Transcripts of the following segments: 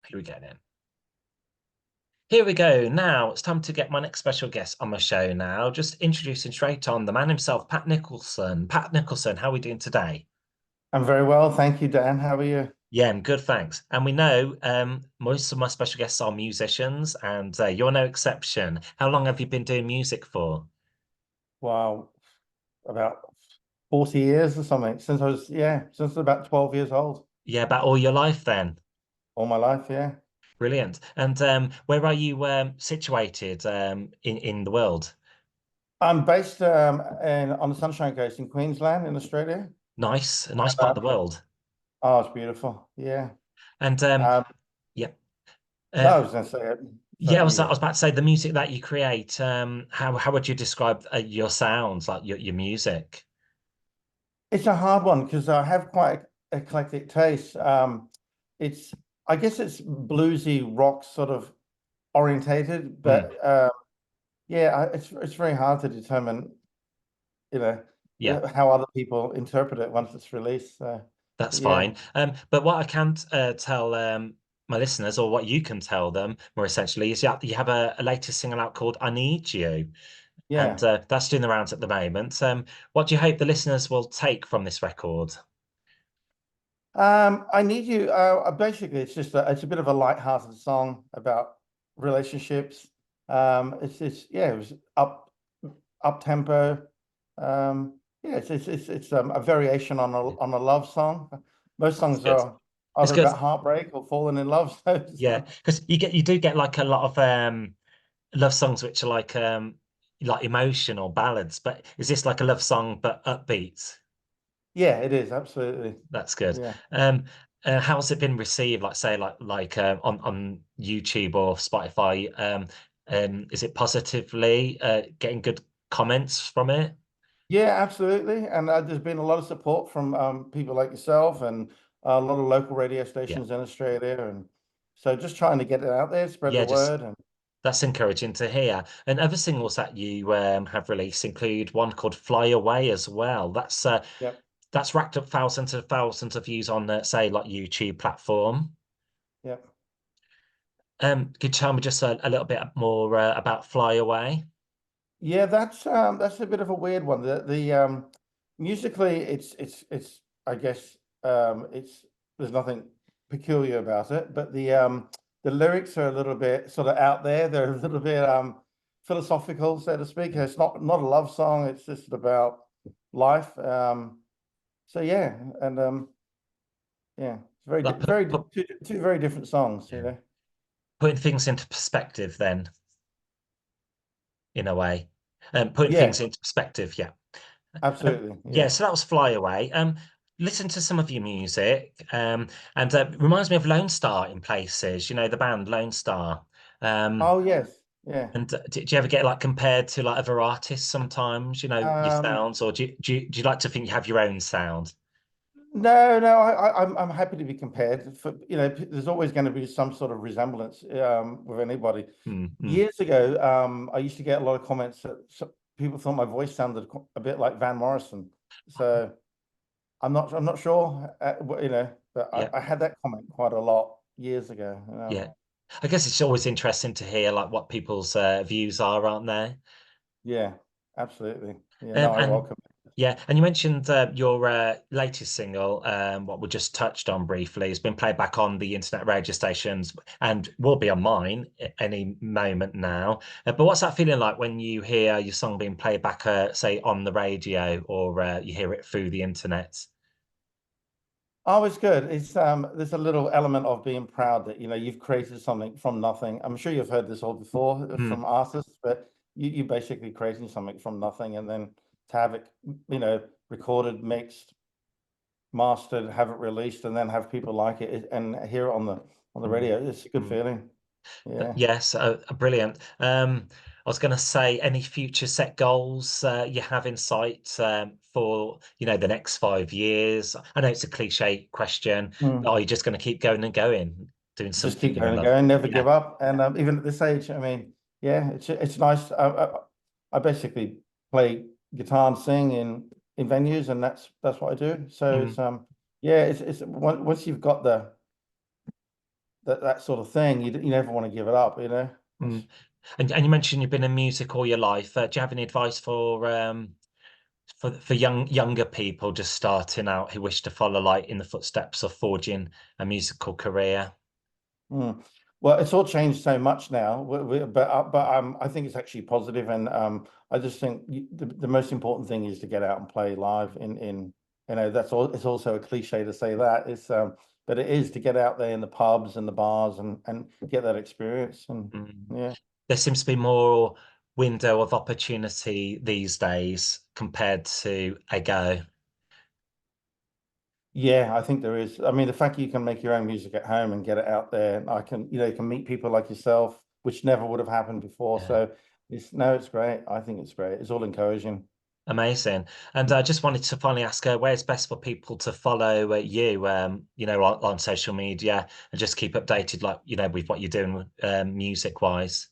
Here we go then. Here we go. Now it's time to get my next special guest on my show now. Just introducing straight on the man himself, Pat Nicholson. Pat Nicholson, how are we doing today? I'm very well, thank you, Dan. How are you? Yeah, I'm good, thanks. And we know most of my special guests are musicians, and you're no exception. How long have you been doing music for? Wow, about 40 years or something since since about 12 years old. Yeah, about all your life then. All my life, yeah. Brilliant. And where are you situated in the world? I'm based on the Sunshine Coast in Queensland, in Australia. Nice, a nice part of Uh, the world. oh, it's beautiful. Yeah. And Um, yeah. no, Uh, I was going to say it. Yeah, So, I yeah. was about to say the music that you create. How would you describe your sounds, like your music? It's a hard one because I have quite eclectic taste. It's, I guess it's bluesy rock sort of orientated, Mm, but it's very hard to determine you know, yeah, how other people interpret it once it's released. So, that's yeah, fine. But what I can tell my listeners, or what you can tell them, more essentially, is you have a latest single out called "I Need You," and yeah. that's doing the rounds at the moment. What do you hope the listeners will take from this record? I need you. Basically, it's a bit of a light-hearted song about relationships. It was up tempo. It's a variation on a love song. Most That's songs good. are It's either good. about heartbreak or falling in love. Yeah, because you do get like a lot of love songs which are like emotional ballads, but is this like a love song but upbeat? Yeah, it is absolutely. That's good. Yeah. Um, how's it been received? Like say on YouTube or Spotify? Is it positively getting good comments from it? Yeah, absolutely. And there's been a lot of support from people like yourself and a lot of local radio Yeah, stations in Australia. And so just trying to get it out there, spread the yeah, just word. And that's encouraging to hear. And other singles that you have released include one called "Fly Away" as well. yep, That's racked up thousands of views on, say, like YouTube platform. yep. Could you tell me just a little bit more about Fly Away? Yeah, that's a bit of a weird one. The musically it's I guess it's there's nothing peculiar about it, but the lyrics are a little bit sort of out there. They're a little bit philosophical, so to speak. It's not a love song, it's just about life. So yeah, and yeah, it's Like two very different songs, yeah. you know. Putting things into perspective, then, in a way. Putting Yeah, things into perspective, yeah. absolutely. Yeah, Yeah. so that was Fly Away. Listen to some of your music, and reminds me of Lone Star in places, the band Lone Star. Um, Oh yes, yeah. and do you ever get like compared to like other artists sometimes, your Um, sounds, or do you like to think you have your own sound? no, I'm happy to be compared. For there's always going to be some sort of resemblance with anybody. Mm, mm. Years ago, I used to get a lot of comments that people thought my voice sounded a bit like Van Morrison. So I'm not sure, but Yeah, I had that comment quite a lot years ago. yeah. I guess it's always interesting to hear like what people's views are, aren't they? Yeah, absolutely. Yeah, no, I And welcome it. yeah, and you mentioned your latest single, what we just touched on briefly, has been played back on the internet radio stations and will be on mine any moment now. But what's that feeling like when you hear your song being played back, say, on the radio or you hear it through the internet? Oh, it's good. It's there's a little element of being proud that you've created something from nothing. I'm sure you've heard this all before Mm, from artists, but you basically creating something from nothing and then to have it, recorded, mixed, mastered, have it released, and then have people like it and hear it on the mm, radio. It's a good mm. feeling. Yeah. Yes, brilliant. I was going to say, any future set goals you have in sight for, the next 5 years? I know it's a cliche question, but Mm. are you just going to keep going and going, doing Just something keep you going and love? going, never Yeah. give up. And even at this age, I mean, yeah, it's nice. I basically play guitar and sing in venues, and that's what I do. So Mm, it's yeah, it's once you've got that sort of thing, you never want to give it up, you know. Mm. And you mentioned you've been in music all your life. Do you have any advice for younger people just starting out who wish to follow like in the footsteps of forging a musical career? Mm. Well, it's all changed so much now, but I think it's actually positive, and I just think the most important thing is to get out and play live. In you know, that's all. It's also a cliche to say that. But it is to get out there in the pubs and the bars and get that experience. And Mm. yeah, There seems to be more window of opportunity these days compared to ago. yeah, I think there is. I mean, the fact you can make your own music at home and get it out there, and you can meet people like yourself, which never would have happened before. Yeah. So it's great. I think it's great. It's all encouraging. Amazing. And I just wanted to finally ask where it's best for people to follow you, on social media and just keep updated, like, with what you're doing music wise.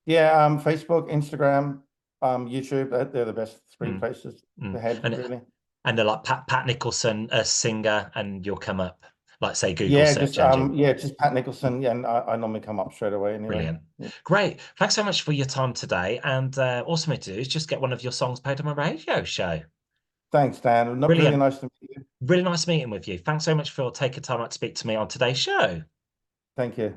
Yeah, Facebook, Instagram, YouTube, they're the best three Mm, places to mm. head, And really. and they're like Pat Nicholson, a singer, and you'll come up, like say Google Yeah, search engine. just Pat Nicholson. Yeah, and I normally come up straight away anyway. Brilliant. Yeah. Great. Thanks so much for your time today. And awesome to do is just get one of your songs played on my radio show. Thanks, Dan. Not really Brilliant. nice to meet you. Really nice meeting with you. Thanks so much for taking time out to speak to me on today's show. Thank you.